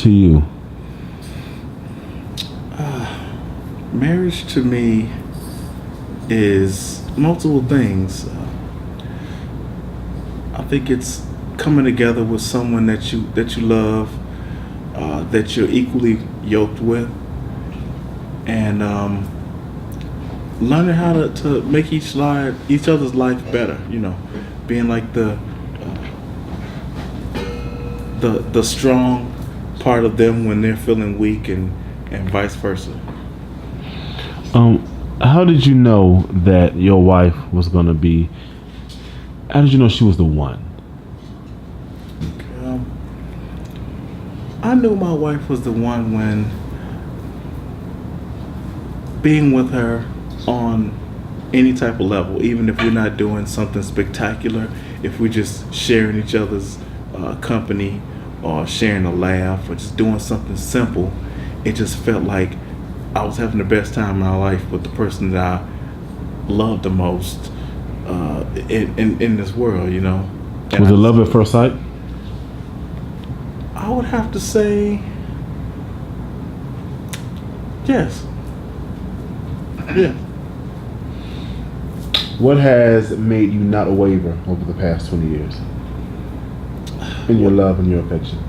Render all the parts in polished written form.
to you? Marriage to me is multiple things. I think it's coming together with someone that you love, that you're equally yoked with, and learning how to make each other's life better. You know, being like the strong part of them when they're feeling weak, and vice versa. How did you know that your wife was going to be? How did you know she was the one? I knew my wife was the one when being with her on any type of level, even if we're not doing something spectacular, if we're just sharing each other's company or sharing a laugh or just doing something simple, it just felt like I was having the best time in my life with the person that I loved the most in this world, you know. And Was it love at first sight? I would have to say yes. Yeah. What has made you not waver over the past 20 years in your love and your affection?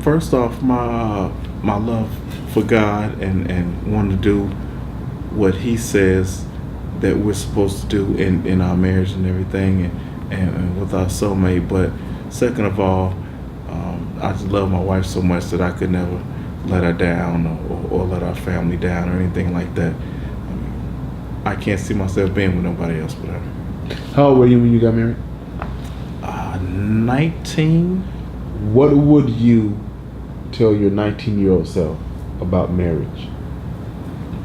First off, my love for God and wanting to do what He says that we're supposed to do in our marriage and everything, and with our soulmate. But second of all, I just love my wife so much that I could never let her down or let our family down or anything like that. I can't see myself being with nobody else but her. How old were you when you got married? 19. What would you tell your 19-year-old self about marriage?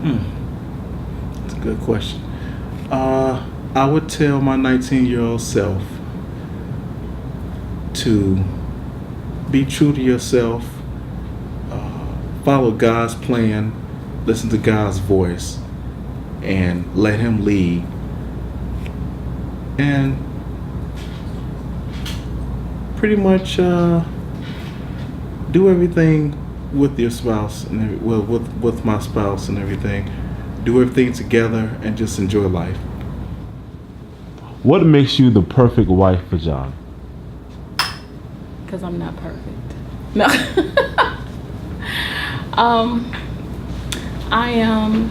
That's a good question. I would tell my 19-year-old self to be true to yourself, follow God's plan, listen to God's voice, and let Him lead. And pretty much do everything with your spouse and with my spouse and everything. Do everything together and just enjoy life. What makes you the perfect wife for John? Because I'm not perfect. No. I am.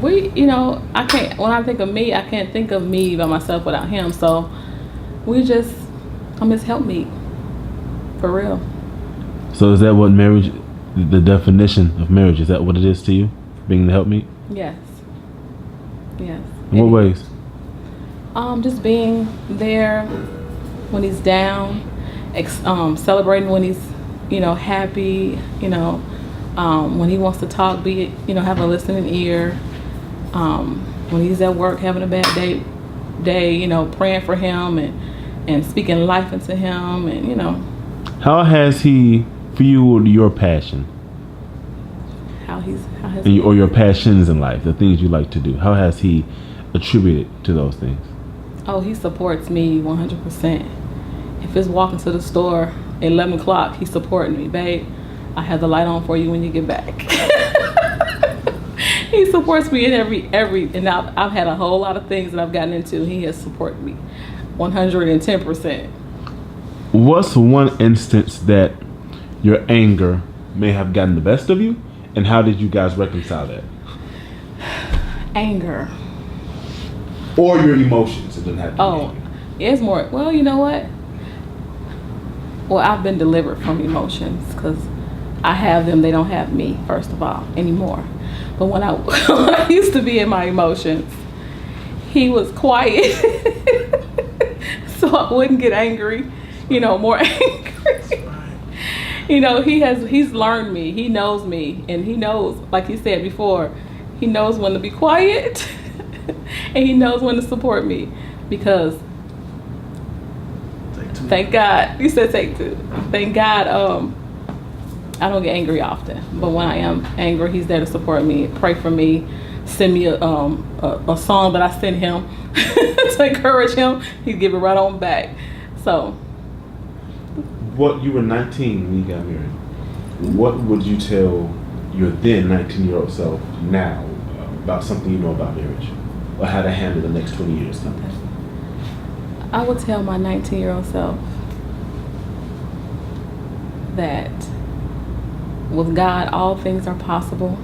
I can't. When I think of me, I can't think of me by myself without him. So I'm his helpmeet, for real. So is that what marriage, the definition of marriage, is that what it is to you? Being the helpmeet? Yes. Yes. In what ways? Just being there when he's down, celebrating when he's, happy, when he wants to talk, have a listening ear. When he's at work having a bad day, praying for him and speaking life into him, and How has he fueled your passion? Or your passions in life, the things you like to do? How has he attributed to those things? Oh, he supports me 100%. If it's walking to the store at 11 o'clock, he's supporting me. Babe, I have the light on for you when you get back. He supports me in every, and I've had a whole lot of things that I've gotten into. He has supported me 110%. What's one instance that your anger may have gotten the best of you, and how did you guys reconcile that? Anger. Or your emotions. It doesn't have to be anger. It's more, well, you know what? Well, I've been delivered from emotions because I have them, they don't have me, first of all, anymore. But when I used to be in my emotions, he was quiet. So I wouldn't get angry, more angry. He's learned me. He knows me, and he knows, like you said before, he knows when to be quiet and he knows when to support me, because thank God, you said take two. Thank God, I don't get angry often, but when I am angry, he's there to support me, pray for me, send me a song that I sent him to encourage him, he'd give it right on back. So, What, you were 19 when you got married. What would you tell your then 19-year-old self now about something you know about marriage, or how to handle the next 20 years? I would tell my 19-year-old self that with God, all things are possible.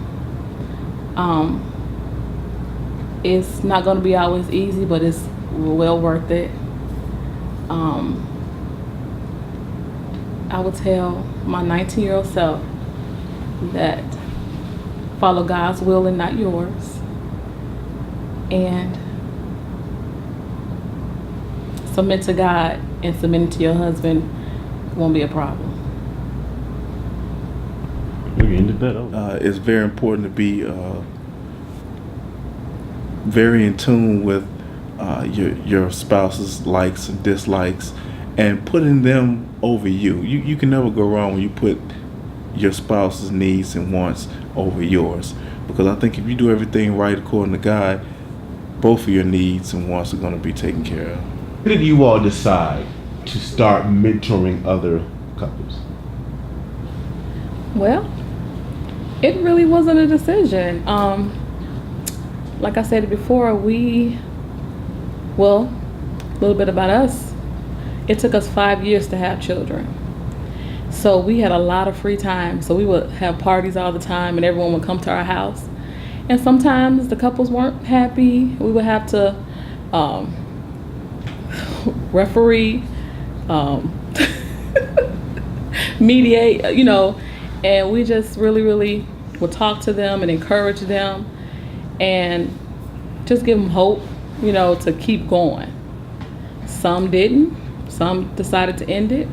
It's not going to be always easy, but it's well worth it. I would tell my 19-year-old self that follow God's will and not yours, and submit to God, and submitting to your husband won't be a problem. It's very important to be very in tune with your spouse's likes and dislikes, and putting them over you. You can never go wrong when you put your spouse's needs and wants over yours, because I think if you do everything right according to God, both of your needs and wants are going to be taken care of. When did you all decide to start mentoring other couples? Well, it really wasn't a decision. Like I said before, a little bit about us. It took us 5 years to have children. So we had a lot of free time. So we would have parties all the time, and everyone would come to our house. And sometimes the couples weren't happy. We would have to referee, mediate, and we just really would talk to them and encourage them and just give them hope, to keep going. Some didn't. Some decided to end it,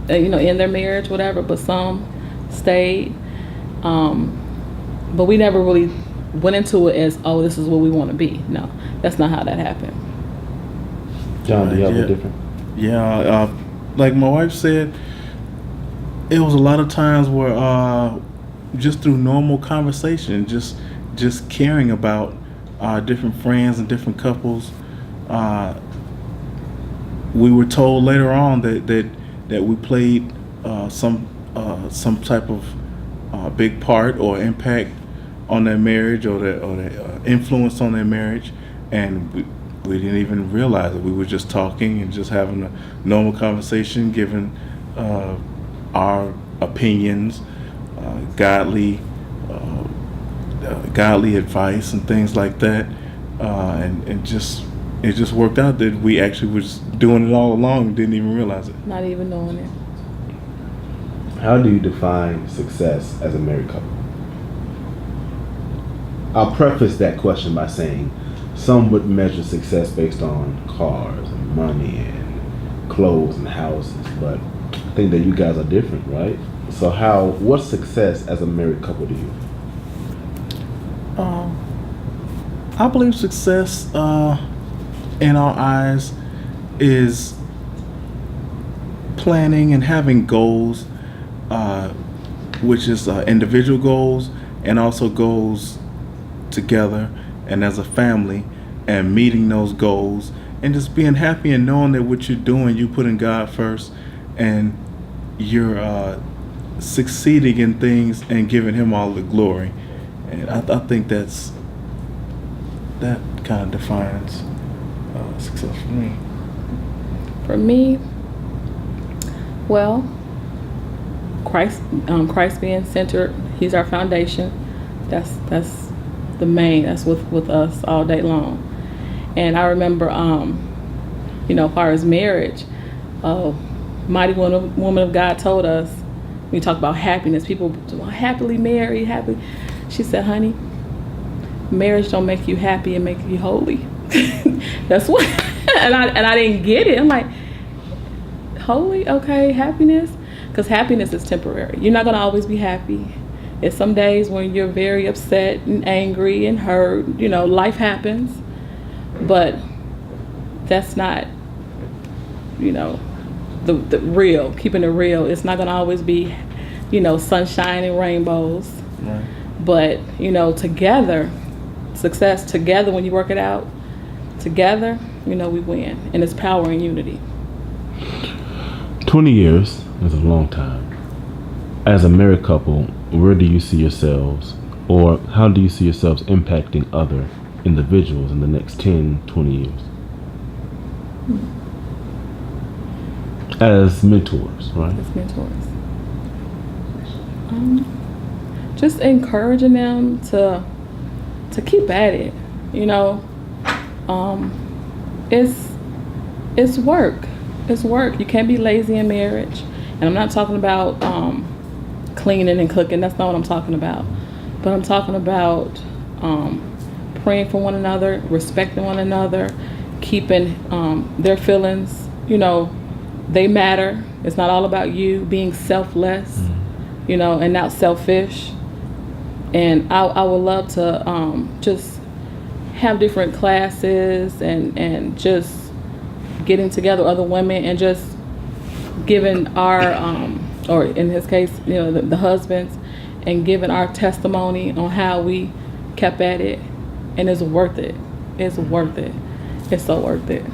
end their marriage, whatever, but some stayed. But we never really went into it as, oh, this is what we want to be. No, that's not how that happened. John, do you have a different? Yeah, like my wife said, it was a lot of times where just through normal conversation, just caring about different friends and different couples, we were told later on that we played some type of big part or impact on their marriage, or the influence on their marriage, and we didn't even realize it. We were just talking and just having a normal conversation, giving our opinions, godly advice and things like that, and it just worked out that we actually was doing it all along and didn't even realize it. Not even knowing it. How do you define success as a married couple? I'll preface that question by saying some would measure success based on cars and money and clothes and houses, but I think that you guys are different, right? So what's success as a married couple to you? I believe success in our eyes is planning and having goals, which is individual goals and also goals together and as a family, and meeting those goals and just being happy and knowing that what you're doing, you putting God first, and you're succeeding in things and giving Him all the glory. And I think that kind of defines success for me. For me, well, Christ being centered, He's our foundation. That's the main. That's with us all day long. And I remember, as far as marriage, mighty woman of God told us, when we talk about happiness, people happily married, happy. She said, honey, marriage don't make you happy, it make you holy. That's what. and I didn't get it. I'm like, holy, okay, happiness, because happiness is temporary. You're not gonna always be happy. It's some days when you're very upset and angry and hurt. Life happens, but that's not, the real. Keeping it real. It's not gonna always be, sunshine and rainbows. Right. But together, success together, when you work it out together, we win. And it's power and unity. 20 years is a long time. As a married couple, where do you see yourselves, or how do you see yourselves impacting other individuals in the next 10, 20 years? As mentors, right? As mentors. Just encouraging them to keep at it. It's work. It's work. You can't be lazy in marriage. And I'm not talking about cleaning and cooking. That's not what I'm talking about. But I'm talking about praying for one another, respecting one another, keeping their feelings, they matter. It's not all about you, being selfless, and not selfish. And I would love to just have different classes and just getting together other women and just giving our, or in his case, the husbands, and giving our testimony on how we kept at it. And it's worth it. It's worth it. It's so worth it.